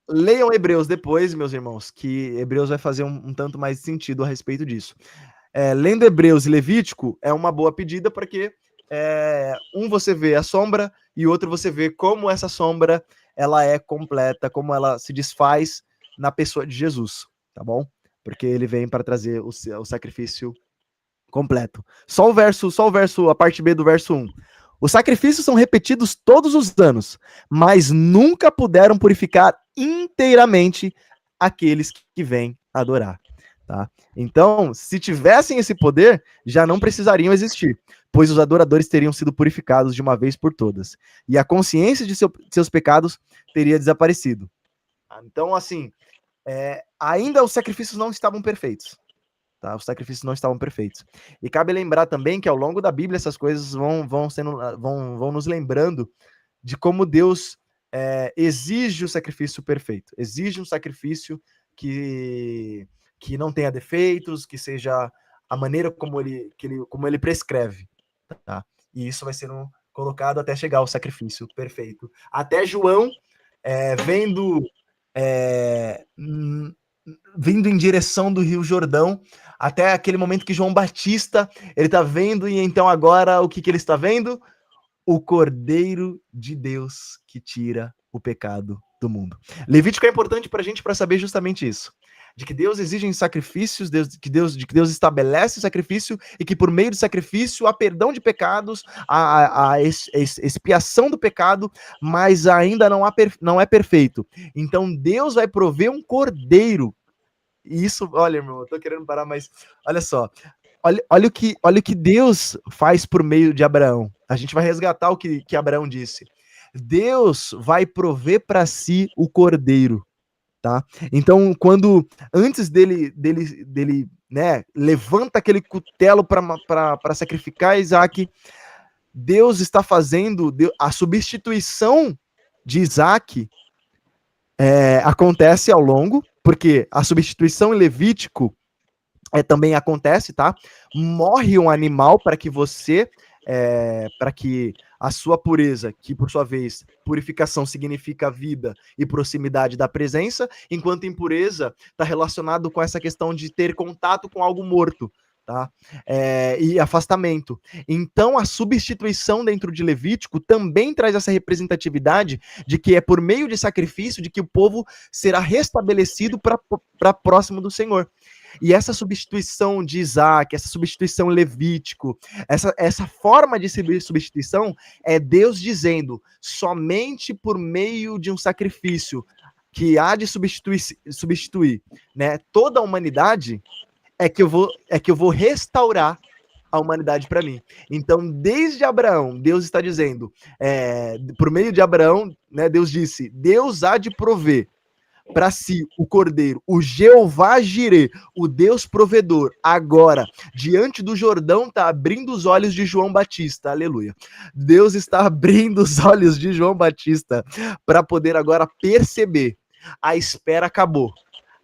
Leiam Hebreus depois, meus irmãos, que Hebreus vai fazer um tanto mais de sentido a respeito disso. Lendo Hebreus e Levítico é uma boa pedida, porque você vê a sombra e outro você vê como essa sombra ela é completa, como ela se desfaz na pessoa de Jesus, tá bom? Porque ele vem para trazer o sacrifício completo. Só o verso, a parte B do verso 1. Os sacrifícios são repetidos todos os anos, mas nunca puderam purificar inteiramente aqueles que vêm adorar. Tá? Então, se tivessem esse poder, já não precisariam existir, pois os adoradores teriam sido purificados de uma vez por todas, e a consciência de seus pecados teria desaparecido. Então, assim, ainda os sacrifícios não estavam perfeitos. Tá? Os sacrifícios não estavam perfeitos. E cabe lembrar também que ao longo da Bíblia essas coisas vão nos lembrando de como Deus exige o sacrifício perfeito. Exige um sacrifício que não tenha defeitos, que seja a maneira como ele prescreve. Tá? E isso vai sendo colocado até chegar ao sacrifício perfeito. Até João, vindo em direção do Rio Jordão, até aquele momento que João Batista, ele está vendo, e então agora o que ele está vendo? O Cordeiro de Deus que tira o pecado do mundo. Levítico é importante para a gente para saber justamente isso. De que Deus exige sacrifícios, de que Deus estabelece sacrifício e que por meio do sacrifício há perdão de pecados, a expiação do pecado, mas ainda não é perfeito. Então Deus vai prover um cordeiro. E isso, olha, irmão, eu tô querendo parar, mas olha só. Olha o que Deus faz por meio de Abraão. A gente vai resgatar o que Abraão disse. Deus vai prover para si o cordeiro. Tá? Então, antes dele né, levanta aquele cutelo para sacrificar Isaac, Deus está fazendo a substituição de Isaac. Acontece ao longo, porque a substituição em Levítico também acontece, tá? Morre um animal para que para que a sua pureza, que por sua vez, purificação significa vida e proximidade da presença, enquanto impureza está relacionado com essa questão de ter contato com algo morto, tá? E afastamento. Então, a substituição dentro de Levítico também traz essa representatividade de que é por meio de sacrifício de que o povo será restabelecido para próximo do Senhor. E essa substituição de Isaac, essa substituição Levítico, essa forma de substituição é Deus dizendo, somente por meio de um sacrifício que há de substituir, né, toda a humanidade, é que eu vou restaurar a humanidade para mim. Então, desde Abraão, Deus está dizendo, por meio de Abraão, né, Deus disse, Deus há de prover para si o Cordeiro, o Jeová Jirê, o Deus provedor, agora, diante do Jordão, está abrindo os olhos de João Batista, aleluia. Deus está abrindo os olhos de João Batista para poder agora perceber, a espera acabou,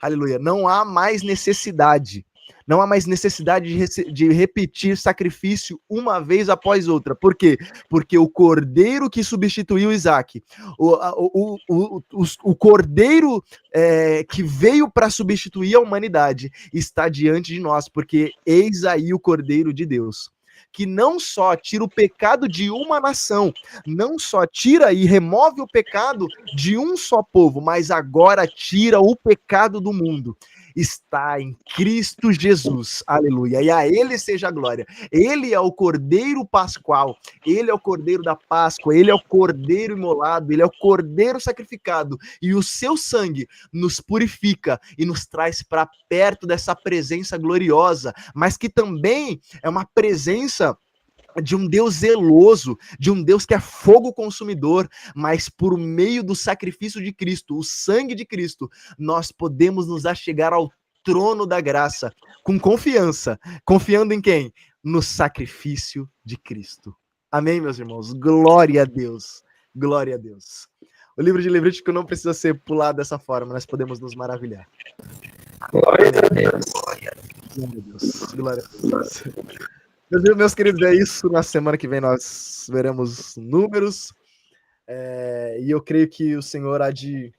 aleluia. Não há mais necessidade de repetir sacrifício uma vez após outra. Por quê? Porque o cordeiro que substituiu Isaac, o cordeiro que veio para substituir a humanidade, está diante de nós, porque eis aí o Cordeiro de Deus, que não só tira o pecado de uma nação, não só tira e remove o pecado de um só povo, mas agora tira o pecado do mundo. Está em Cristo Jesus, aleluia, e a ele seja a glória. Ele é o Cordeiro Pascual, ele é o Cordeiro da Páscoa, ele é o Cordeiro imolado, ele é o Cordeiro sacrificado, e o seu sangue nos purifica e nos traz para perto dessa presença gloriosa, mas que também é uma presença de um Deus zeloso, de um Deus que é fogo consumidor, mas por meio do sacrifício de Cristo, o sangue de Cristo, nós podemos nos achegar ao trono da graça, com confiança, confiando em quem? No sacrifício de Cristo. Amém, meus irmãos? Glória a Deus, glória a Deus. O livro de Levítico não precisa ser pulado dessa forma, nós podemos nos maravilhar. Glória a Deus. Glória a Deus, glória a Deus. Meus queridos, é isso. Na semana que vem nós veremos números. E eu creio que o Senhor há de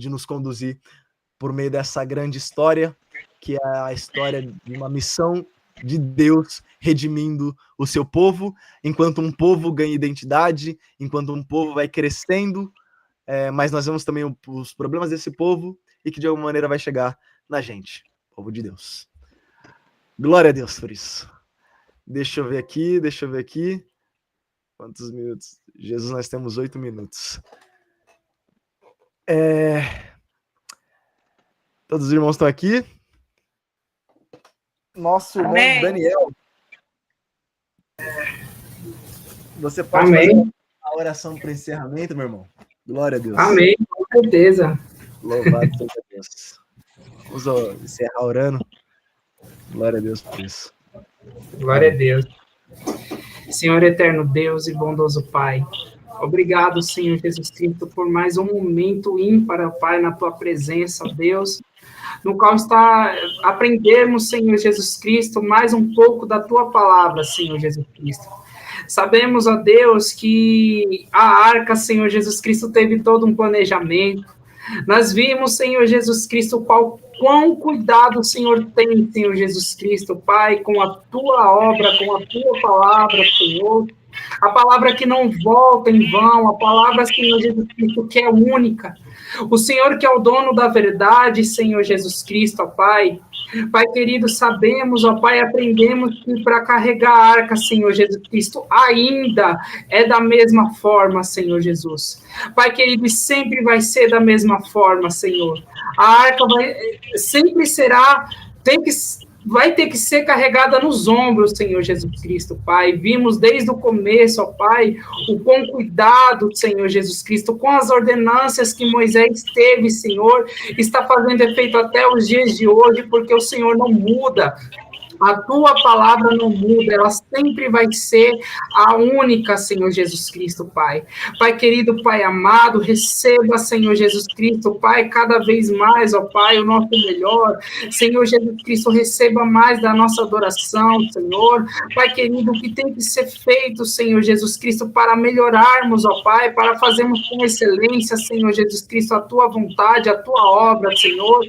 nos conduzir por meio dessa grande história, que é a história de uma missão de Deus redimindo o seu povo, enquanto um povo ganha identidade, enquanto um povo vai crescendo, mas nós vemos também os problemas desse povo e que de alguma maneira vai chegar na gente, povo de Deus. Glória a Deus por isso. Deixa eu ver aqui. Quantos minutos? Jesus, nós temos 8 minutos. Todos os irmãos estão aqui? Nosso irmão Amém. Daniel. Você pode Amém. fazer a oração para encerramento, meu irmão? Glória a Deus. Amém, com certeza. Louvado seja Deus. Vamos encerrar orando. Glória a Deus por isso. Glória a Deus. Senhor eterno Deus e bondoso Pai, obrigado, Senhor Jesus Cristo, por mais um momento ímpar, Pai, na tua presença, Deus, no qual está aprendermos, Senhor Jesus Cristo, mais um pouco da tua palavra, Senhor Jesus Cristo. Sabemos, ó Deus, que a arca, Senhor Jesus Cristo, teve todo um planejamento. Nós vimos, Senhor Jesus Cristo, quão cuidado o Senhor tem, Senhor Jesus Cristo, Pai, com a tua obra, com a tua palavra, Senhor. A palavra que não volta em vão, a palavra, Senhor Jesus Cristo, que é única. O Senhor que é o dono da verdade, Senhor Jesus Cristo, ó Pai. Pai querido, sabemos, ó Pai, aprendemos que para carregar a arca, Senhor Jesus Cristo, ainda é da mesma forma, Senhor Jesus. Pai querido, e sempre vai ser da mesma forma, Senhor. A arca sempre será, vai ter que ser carregada nos ombros, Senhor Jesus Cristo, Pai. Vimos desde o começo, ó Pai, o quão cuidado, Senhor Jesus Cristo, com as ordenâncias que Moisés teve, Senhor, está fazendo efeito até os dias de hoje, porque o Senhor não muda. A tua palavra não muda, ela sempre vai ser a única, Senhor Jesus Cristo, Pai. Pai querido, Pai amado, receba, Senhor Jesus Cristo, Pai, cada vez mais, ó Pai, o nosso melhor. Senhor Jesus Cristo, receba mais da nossa adoração, Senhor. Pai querido, o que tem que ser feito, Senhor Jesus Cristo, para melhorarmos, ó Pai, para fazermos com excelência, Senhor Jesus Cristo, a tua vontade, a tua obra, Senhor.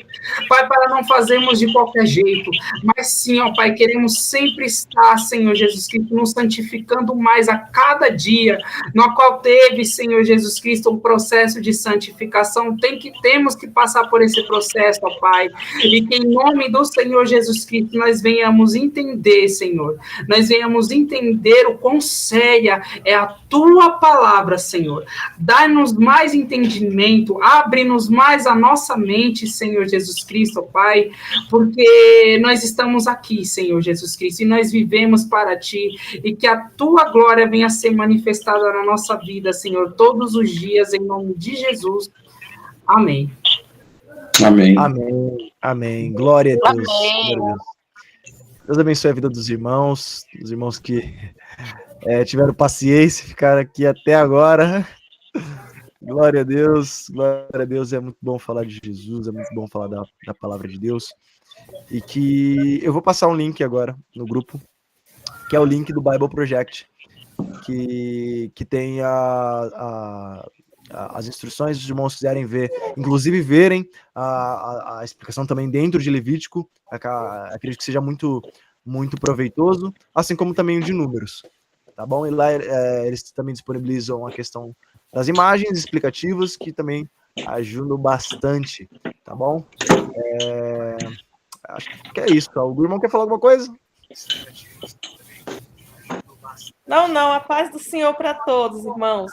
Pai, para não fazermos de qualquer jeito, mas sim, ó Pai, queremos sempre estar, Senhor Jesus Cristo, nos santificando mais a cada dia, no qual teve, Senhor Jesus Cristo, um processo de santificação. Temos que passar por esse processo, ó Pai, e que em nome do Senhor Jesus Cristo nós venhamos entender, Senhor, nós venhamos entender o quão séria é a tua palavra, Senhor. Dá-nos mais entendimento, abre-nos mais a nossa mente, Senhor Jesus Cristo, ó Pai, porque nós estamos aqui, Senhor Jesus Cristo, e nós vivemos para Ti, e que a Tua glória venha a ser manifestada na nossa vida, Senhor, todos os dias, em nome de Jesus. Amém. Amém. Amém. Amém. Glória a Deus. Amém. Glória a Deus. Deus abençoe a vida dos irmãos que tiveram paciência, ficaram aqui até agora. Glória a Deus, é muito bom falar de Jesus, é muito bom falar da palavra de Deus. E que eu vou passar um link agora no grupo, que é o link do Bible Project, que tem as instruções, se os irmãos quiserem ver, inclusive verem a explicação também dentro de Levítico, acredito que seja muito, muito proveitoso, assim como também o de Números, tá bom? E lá eles também disponibilizam a questão das imagens explicativas, que também ajudam bastante, tá bom? Acho que é isso. O irmão quer falar alguma coisa? Não, a paz do Senhor para todos, irmãos.